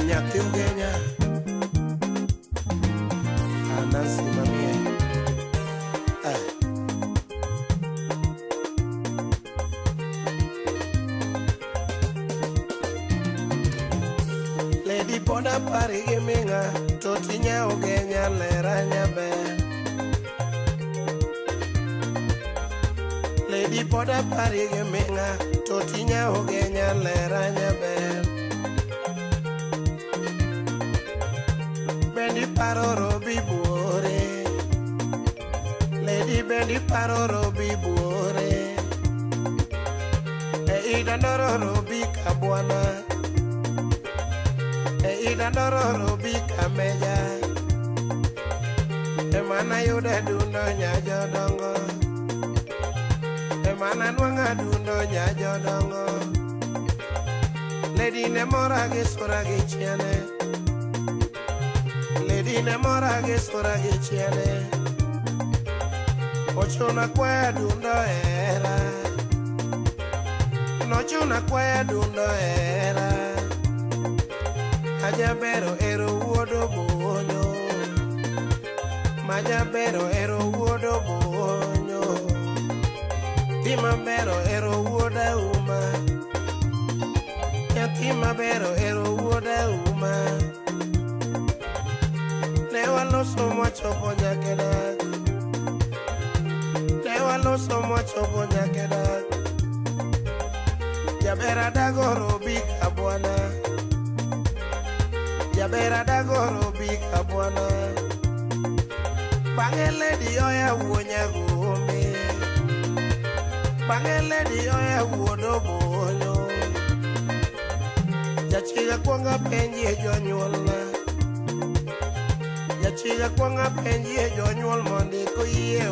nyathi ugenya Nancy mamie Lady poda pari giminga totinya ugenya lera nyabe Lady poda pari giminga totinya ugenya lera nyabe Bendi paroro bibuore Lady bendi paroro bibuore Ida ndororo bikabwana Ida ndororo bikameja Emana yude dundo nyajodongo Emana nwanga dundo nyajodongo Lady ne mora gisura gichiene Lady ne mora gisura gichiene Ochuna kwa dundo era Nochuna kwa dundo era Majabero ero wuodo bonyo Majabero ero wuodo bonyo Timabero ero wuoda uma Timabero ero wuoda uma Newaloso mwachopo nyakedak Newaloso mwachopo nyakedak Jabera dagoro bika bwana Jabera dagoro bika bwana Bange lady oya wuonya gombe Bange lady oya wuodo bonyo Jachiga kwanga penji e jonyuolna Jachiga kwanga penji e jonyuol mondi ko iye